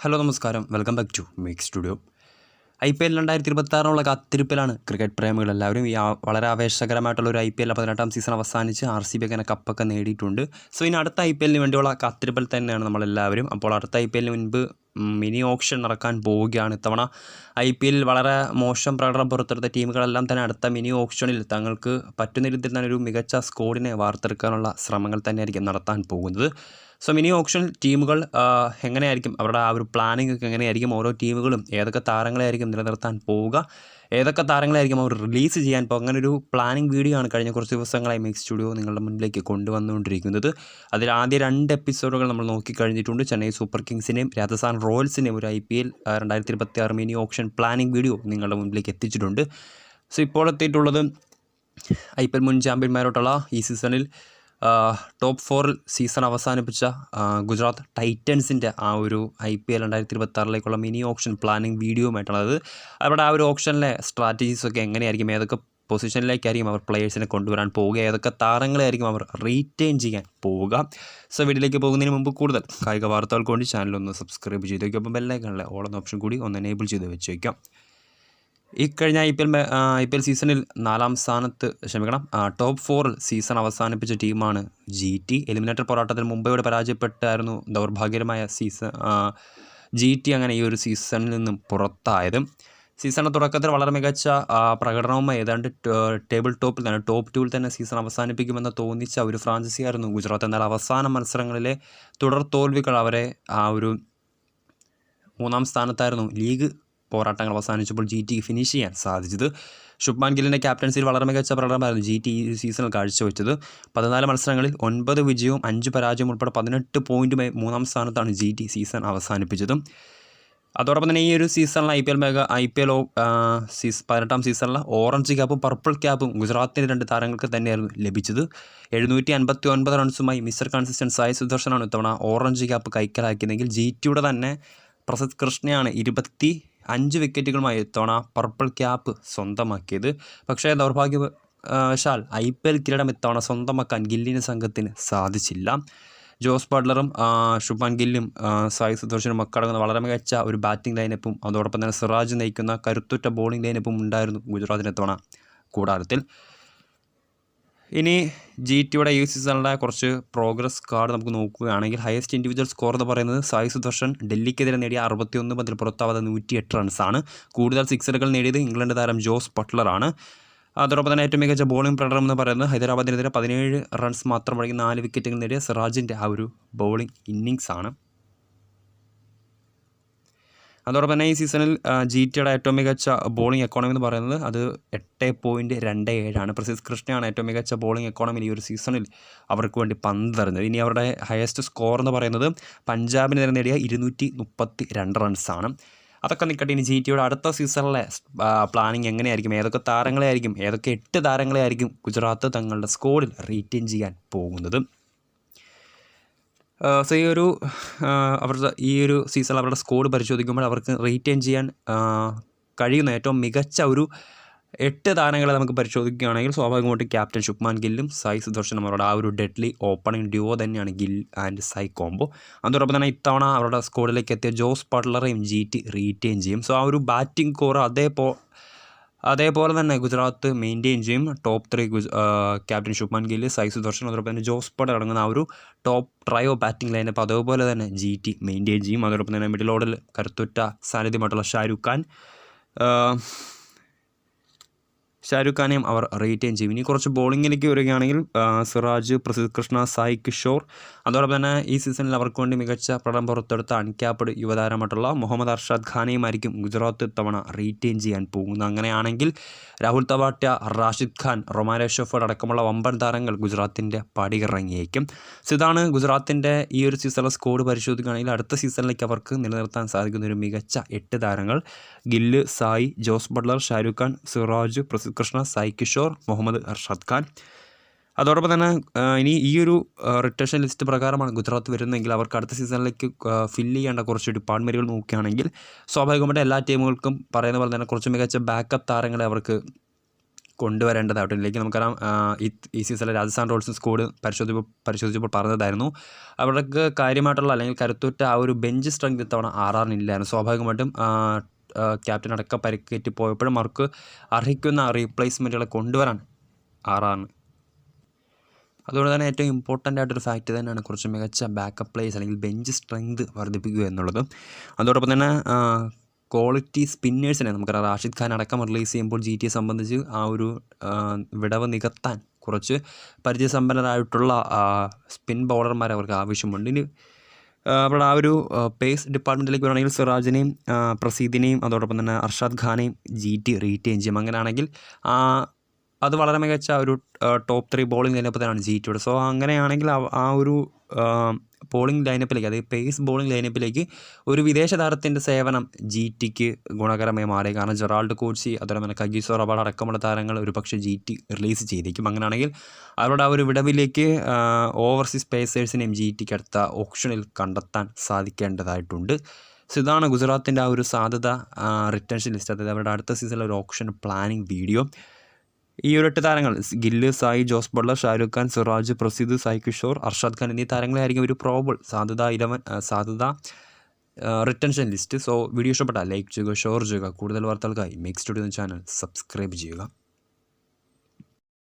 Hello നമസ്കാരം, welcome back to make studio. IPL 2026 കാത്തിരിപ്പിലാണ് cricket പ്രേമികളെല്ലാവരും. വളരെ ആവേശകരമായിട്ടുള്ളൊരു IPL 18ാം സീസൺ അവസാനിച്ച് RCB അങ്ങനെ കപ്പൊക്കെ നേടിയിട്ടുണ്ട്. സോ ഇനി അടുത്ത IPL വേണ്ടിയുള്ള കാത്തിരിപ്പിൽ തന്നെയാണ് നമ്മളെല്ലാവരും. അപ്പോൾ അടുത്ത IPL മുൻപ് മിനി ഓപ്ഷൻ നടക്കാൻ പോവുകയാണ്. ഇത്തവണ IPL വളരെ മോശം പ്രകടനം പുറത്തെടുത്ത ടീമുകളെല്ലാം തന്നെ അടുത്ത മിനി ഓപ്ഷനിൽ തങ്ങൾക്ക് പറ്റുന്ന രീതിയിൽ തന്നെ ഒരു മികച്ച സ്കോഡിനെ വാർത്തെടുക്കാനുള്ള ശ്രമങ്ങൾ തന്നെയായിരിക്കും നടത്താൻ പോകുന്നത്. സോ മിനി ഓപ്ഷനിൽ ടീമുകൾ എങ്ങനെയായിരിക്കും, അവരുടെ ആ ഒരു പ്ലാനിംഗ് ഒക്കെ എങ്ങനെയായിരിക്കും, ഓരോ ടീമുകളും ഏതൊക്കെ താരങ്ങളെയായിരിക്കും നിലനിർത്താൻ പോവുക, ഏതൊക്കെ താരങ്ങളായിരിക്കും അവർ റിലീസ് ചെയ്യാൻ പോകുക, അങ്ങനെ ഒരു പ്ലാനിങ് വീഡിയോ ആണ് കഴിഞ്ഞ കുറച്ച് ദിവസങ്ങളായി മേക്ക് സ്റ്റുഡിയോ നിങ്ങളുടെ മുന്നിലേക്ക് കൊണ്ടുവന്നുകൊണ്ടിരിക്കുന്നത്. അതിൽ ആദ്യ 2 എപ്പിസോഡുകൾ നമ്മൾ നോക്കിക്കഴിഞ്ഞിട്ടുണ്ട്. ചെന്നൈ സൂപ്പർ കിങ്സിനെയും രാജസ്ഥാൻ റോയൽസിനെയും ഒരു IPL 2026 mini option planning video നിങ്ങളുടെ മുന്നിലേക്ക് എത്തിച്ചിട്ടുണ്ട്. സോ ഇപ്പോൾ എത്തിയിട്ടുള്ളത് IPL മുൻ ചാമ്പ്യന്മാരോട്ടുള്ള ഈ സീസണിൽ ടോപ്പ് 4 സീസൺ അവസാനിപ്പിച്ച ഗുജറാത്ത് ടൈറ്റൻസിൻ്റെ ആ ഒരു IPL 2026 മിനി ഓപ്ഷൻ പ്ലാനിങ് വീഡിയോയുമായിട്ടുള്ളത്. അവരുടെ ആ ഒരു ഓപ്ഷനിലെ സ്ട്രാറ്റജീസൊക്കെ എങ്ങനെയായിരിക്കും, ഏതൊക്കെ പൊസിഷനിലേക്കായിരിക്കും അവർ പ്ലെയേഴ്സിനെ കൊണ്ടുവരാൻ പോവുക, ഏതൊക്കെ താരങ്ങളായിരിക്കും അവർ റീറ്റെയിൻ ചെയ്യാൻ പോവുക. സോ വീഡിയോയിലേക്ക് പോകുന്നതിന് മുമ്പ് കൂടുതൽ കായിക വാർത്തകൾക്ക് വേണ്ടി ചാനലൊന്ന് സബ്സ്ക്രൈബ് ചെയ്ത് വയ്ക്കും. അപ്പം ബെല്ലൈക്കണിലെ ഓൾ എന്ന ഓപ്ഷൻ കൂടി ഒന്ന് എനേബിൾ ചെയ്ത് വെച്ച് വയ്ക്കാം. ഈ കഴിഞ്ഞ IPL സീസണിൽ 4ാം സ്ഥാനത്ത് ടോപ്പ് 4 സീസൺ അവസാനിപ്പിച്ച ടീമാണ് GT. എലിമിനേറ്റർ പോരാട്ടത്തിൽ മുംബൈയോട് പരാജയപ്പെട്ടായിരുന്നു ദൗർഭാഗ്യകരമായ GT അങ്ങനെ ഈ ഒരു സീസണിൽ നിന്നും പുറത്തായത്. സീസണിൻ്റെ തുടക്കത്തിൽ വളരെ മികച്ച പ്രകടനവുമായി ഏതാണ്ട് ടേബിൾ ടോപ്പിൽ തന്നെ ടോപ്പ് 2-ൽ തന്നെ സീസൺ അവസാനിപ്പിക്കുമെന്ന് തോന്നിച്ച ഒരു ഫ്രാഞ്ചൈസിയായിരുന്നു ഗുജറാത്ത്. എന്നാൽ അവസാന മത്സരങ്ങളിലെ തുടർ തോൽവികൾ അവരെ ആ ഒരു 3ാം സ്ഥാനത്തായിരുന്നു ലീഗ് പോരാട്ടങ്ങൾ അവസാനിച്ചപ്പോൾ GT ഫിനിഷ് ചെയ്യാൻ സാധിച്ചത്. ശുഭ്മാൻ ഗില്ലിൻ്റെ ക്യാപ്റ്റൻസിയിൽ വളരെ മികച്ച പ്രകടനമായിരുന്നു GT ഈ സീസണിൽ കാഴ്ചവെച്ചത്. 14 മത്സരങ്ങളിൽ 9 വിജയവും 5 പരാജയവും ഉൾപ്പെടെ 18 പോയിൻറ്റുമായി 3ാം സ്ഥാനത്താണ് GT സീസൺ അവസാനിപ്പിച്ചത്. അതോടൊപ്പം തന്നെ ഈ ഒരു സീസണിൽ IPL 18ാം സീസണിലെ ഓറഞ്ച് ക്യാപ്പും പർപ്പിൾ ക്യാപ്പും ഗുജറാത്തിൻ്റെ 2 താരങ്ങൾക്ക് തന്നെയായിരുന്നു ലഭിച്ചത്. 759 റൺസുമായി മിസ്റ്റർ കൺസിസ്റ്റൻറ്റ് സായി സുദർശനാണ് ഇത്തവണ ഓറഞ്ച് ക്യാപ്പ് കൈക്കലാക്കിയതെങ്കിൽ GTയുടെ തന്നെ പ്രസിദ്ധ് കൃഷ്ണയാണ് 25 വിക്കറ്റുകളുമായി ഇത്തവണ പർപ്പിൾ ക്യാപ്പ് സ്വന്തമാക്കിയത്. പക്ഷേ ദൗർഭാഗ്യവശാൽ IPL കിരീടം ഇത്തവണ സ്വന്തമാക്കാൻ ഗില്ലിൻ്റെ സംഘത്തിന് സാധിച്ചില്ല. ജോസ് ബട്ട്ലറും ശുഭ്മാൻ ഗില്ലും സായി സുദർശനും ഒക്കെ അടങ്ങുന്ന വളരെ മികച്ച ഒരു ബാറ്റിംഗ് ലൈനപ്പും അതോടൊപ്പം തന്നെ സിറാജ് നയിക്കുന്ന കരുത്തുറ്റ ബോളിംഗ് ലൈനപ്പും ഉണ്ടായിരുന്നു ഗുജറാത്തിന് ഇത്തവണ കൂടാരത്തിൽ. ഇനി GTയുടെ ഈ സീസണിലെ കുറച്ച് പ്രോഗ്രസ് കാർഡ് നമുക്ക് നോക്കുകയാണെങ്കിൽ ഹയസ്റ്റ് ഇൻഡിവിജ്വൽ സ്കോർ എന്ന് പറയുന്നത് സായി സുദർശൻ ഡൽഹിക്കെതിരെ നേടിയ 61 പന്തിൽ പുറത്താവാതെ 108 റൺസാണ്. കൂടുതൽ സിക്സറുകൾ നേടിയത് ഇംഗ്ലണ്ട് താരം ജോസ് ബട്ട്ലറാണ്. അതോടൊപ്പം തന്നെ ഏറ്റവും മികച്ച ബോളിംഗ് പ്രകടനം എന്ന് പറയുന്നത് ഹൈദരാബാദിനെതിരെ 17 റൺസ് മാത്രം വഴങ്ങി 4 വിക്കറ്റുകൾ നേടിയ സിറാജിൻ്റെ ആ ഒരു ബോളിംഗ് ഇന്നിങ്സാണ്. അതോടൊപ്പം തന്നെ ഈ സീസണിൽ GTയുടെ ഏറ്റവും മികച്ച ബോളിംഗ് എക്കോണമി എന്ന് പറയുന്നത് അത് 8.27 പ്രസിദ്ധ് കൃഷ്ണയാണ് ഏറ്റവും മികച്ച ബോളിംഗ് എക്കോണമിയിൽ ഈ ഒരു സീസണിൽ അവർക്ക് വേണ്ടി പന്തെറിഞ്ഞത്. ഇനി അവരുടെ ഹയസ്റ്റ് സ്കോർ എന്ന് പറയുന്നത് പഞ്ചാബിനെതിരെ നേടിയ 232 റൺസാണ്. അതൊക്കെ നിൽക്കട്ടെ, ഇനി GTയുടെ അടുത്ത സീസണിലെ പ്ലാനിങ് എങ്ങനെയായിരിക്കും, ഏതൊക്കെ താരങ്ങളെയായിരിക്കും, ഏതൊക്കെ 8 താരങ്ങളെയായിരിക്കും ഗുജറാത്ത് തങ്ങളുടെ സ്കോഡിൽ റീറ്റെയിൻ ചെയ്യാൻ പോകുന്നത്. സോ ഈ ഒരു സീസണിൽ അവരുടെ സ്കോഡ് പരിശോധിക്കുമ്പോൾ അവർക്ക് റീറ്റെയിൻ ചെയ്യാൻ കഴിയുന്ന ഏറ്റവും മികച്ച ഒരു 8 താരങ്ങളെ നമുക്ക് പരിശോധിക്കുകയാണെങ്കിൽ സ്വാഭാവികമായിട്ടും ക്യാപ്റ്റൻ ശുഭ്മാൻ ഗില്ലും സായി സുദർശനും അവരുടെ ആ ഒരു ഡെഡ്ലി ഓപ്പണിംഗ് ഡ്യുവോ തന്നെയാണ് ഗിൽ ആൻഡ് സായി കോംബോ. അതോടൊപ്പം തന്നെ ഇത്തവണ അവരുടെ സ്കോഡിലേക്ക് എത്തിയ ജോസ് ബട്ട്ലറെയും GT റീറ്റെയിൻ ചെയ്യും. സോ ആ ഒരു ബാറ്റിംഗ് കോർ അതേപോലെ തന്നെ ഗുജറാത്ത് മെയിൻറ്റെയിൻ ചെയ്യും. ടോപ്പ് 3 ക്യാപ്റ്റൻ ശുഭ്മാൻ ഗില്ല്, സായി സുദർശൻ, അതോടൊപ്പം തന്നെ ജോസ് ബട്ട്ലർ അടങ്ങുന്ന ആ ഒരു ടോപ്പ് ട്രയോ ബാറ്റിംഗ് ലൈനപ്പ് അതേപോലെ തന്നെ GT മെയിൻറ്റെയിൻ ചെയ്യും. അതോടൊപ്പം തന്നെ മിഡിൽ ഓർഡറിൽ കരുത്തുറ്റ സാന്നിധ്യമായിട്ടുള്ള ഷാരൂഖ് ഖാനെയും അവർ റീറ്റെയിൻ ചെയ്യും. ഇനി കുറച്ച് ബോളിങ്ങിലേക്ക് വരികയാണെങ്കിൽ സിറാജ്, പ്രസിദ്ധ് കൃഷ്ണ, സായി കിഷോർ, അതോടൊപ്പം തന്നെ ഈ സീസണിൽ അവർക്ക് വേണ്ടി മികച്ച പ്രകടനം പുറത്തെടുത്ത അൺക്യാപ്ഡ് യുവതാരമായിട്ടുള്ള മുഹമ്മദ് അർഷാദ് ഖാനെയുമായിരിക്കും ഗുജറാത്ത് ഇത്തവണ റീറ്റെയിൻ ചെയ്യാൻ പോകുന്നത്. അങ്ങനെയാണെങ്കിൽ രാഹുൽ തവാട്യ, റാഷിദ് ഖാൻ, റൊമാരോ ഷെഫർഡ് അടക്കമുള്ള വമ്പൻ താരങ്ങൾ ഗുജറാത്തിൻ്റെ പടിയിറങ്ങിയേക്കും. സോ ഇതാണ് ഗുജറാത്തിൻ്റെ ഈ ഒരു സീസണിലെ സ്കോഡ് പരിശോധിക്കുകയാണെങ്കിൽ അടുത്ത സീസണിലേക്ക് അവർക്ക് നിലനിർത്താൻ സാധിക്കുന്ന ഒരു മികച്ച 8 താരങ്ങൾ ഗില്ല്, സായി, ജോസ് ബട്ട്ലർ, ഷാരൂഖ് ഖാൻ, സിറാജ്, പ്രസിദ്ധ് കൃഷ്ണ, സായി കിഷോർ, മുഹമ്മദ് അർഷാദ് ഖാൻ. അതോടൊപ്പം തന്നെ ഇനി ഈ ഒരു റിട്ടേഷൻ ലിസ്റ്റ് പ്രകാരമാണ് ഗുജറാത്ത് വരുന്നതെങ്കിൽ അവർക്ക് അടുത്ത സീസണിലേക്ക് ഫില്ല് ചെയ്യേണ്ട കുറച്ച് ഡിപ്പാർട്ട്മെൻറ്റുകൾ നോക്കുകയാണെങ്കിൽ സ്വാഭാവികമായിട്ട് എല്ലാ ടീമുകൾക്കും പറയുന്ന പോലെ തന്നെ കുറച്ച് മികച്ച ബാക്കപ്പ് താരങ്ങളെ അവർക്ക് കൊണ്ടുവരേണ്ടതായിട്ട് ഇതിലേക്ക് നമുക്കറിയാം. ഈ സീസണിലെ രാജസ്ഥാൻ റോയൽസും സ്കോഡ് പരിശോധിച്ചപ്പോൾ പറഞ്ഞതായിരുന്നു അവർക്ക് കാര്യമായിട്ടുള്ള അല്ലെങ്കിൽ കരുത്തുറ്റ ആ ഒരു ബെഞ്ച് സ്ട്രെങ്ത് ഇത്തവണ ആറാറിനില്ലായിരുന്നു. സ്വാഭാവികമായിട്ടും ക്യാപ്റ്റൻ അടക്കം പരിക്കേറ്റ് പോയപ്പോഴും അവർക്ക് അർഹിക്കുന്ന റീപ്ലേസ്മെൻറ്റുകളെ കൊണ്ടുവരാൻ ആറാറിന്. അതുകൊണ്ട് തന്നെ ഏറ്റവും ഇമ്പോർട്ടൻ്റ് ആയിട്ടൊരു ഫാക്റ്റ് തന്നെയാണ് കുറച്ച് മികച്ച ബാക്കപ്പ് പ്ലേയേഴ്സ് അല്ലെങ്കിൽ ബെഞ്ച് സ്ട്രെങ്ത് വർദ്ധിപ്പിക്കുക എന്നുള്ളത്. അതോടൊപ്പം തന്നെ ക്വാളിറ്റി സ്പിന്നേഴ്സിനെ നമുക്കറിയാം റാഷിദ് ഖാൻ അടക്കം റിലീസ് ചെയ്യുമ്പോൾ GTയെ സംബന്ധിച്ച് ആ ഒരു വിടവ് നികത്താൻ കുറച്ച് പരിചയസമ്പന്നരായിട്ടുള്ള സ്പിൻ ബൗളർമാർ അവർക്ക് ആവശ്യമുണ്ട്. ഇനി അവരുടെ ആ ഒരു പേസ് ഡിപ്പാർട്ട്മെൻറ്റിലേക്ക് വരികയാണെങ്കിൽ സിറാജിനെയും പ്രസീദിനെയും അതോടൊപ്പം തന്നെ അർഷാദ് ഖാനെയും GT റീറ്റെയിൻ ചെയ്യും. അങ്ങനെയാണെങ്കിൽ അത് വളരെ മികച്ച ഒരു ടോപ്പ് 3 ബോളിംഗ് ലൈനപ്പ് തന്നെയാണ് GTയുടെ. സോ അങ്ങനെയാണെങ്കിൽ ആ ഒരു ബോളിംഗ് ലൈനപ്പിലേക്ക് അതായത് പേസ് ബോളിംഗ് ലൈനപ്പിലേക്ക് ഒരു വിദേശ താരത്തിൻ്റെ സേവനം GTക്ക് ഗുണകരമായി മാറി. കാരണം ജെറാൾഡ് കോച്ചി അതുപോലെ തന്നെ കഗീസോ റബാൾ അടക്കമുള്ള താരങ്ങൾ ഒരു പക്ഷേ GT റിലീസ് ചെയ്തേക്കും. അങ്ങനെയാണെങ്കിൽ അവരുടെ ആ ഒരു വിടവിലേക്ക് ഓവർസീസ് പേസേഴ്സിനെയും GTക്ക് അടുത്ത ഓപ്ഷനിൽ കണ്ടെത്താൻ സാധിക്കേണ്ടതായിട്ടുണ്ട്. സോ ഇതാണ് ഗുജറാത്തിൻ്റെ ആ ഒരു സാധ്യത റിട്ടൻഷൻ ലിസ്റ്റ്, അതായത് അവരുടെ അടുത്ത സീസണിലെ ഒരു ഓപ്ഷൻ പ്ലാനിങ് വീഡിയോ. ഈ ഒരു 8 താരങ്ങൾ ഗില്ല്, സായി, ജോസ് ബട്ട്ലർ, ഷാരൂഖ് ഖാൻ, സിറാജ്, പ്രസിദ്, സായി കിഷോർ, അർഷാദ് ഖാൻ എന്നീ താരങ്ങളായിരിക്കും ഒരു പ്രോബിൾ സാധ്യത റിട്ടൻഷൻ ലിസ്റ്റ്. സോ വീഡിയോ ഇഷ്ടപ്പെട്ടാൽ ലൈക്ക് ചെയ്യുക, ഷെയർ ചെയ്യുക. കൂടുതൽ വാർത്തകൾക്കായി മേക്ക് സ്റ്റുഡിയോ ചാനൽ സബ്സ്ക്രൈബ് ചെയ്യുക.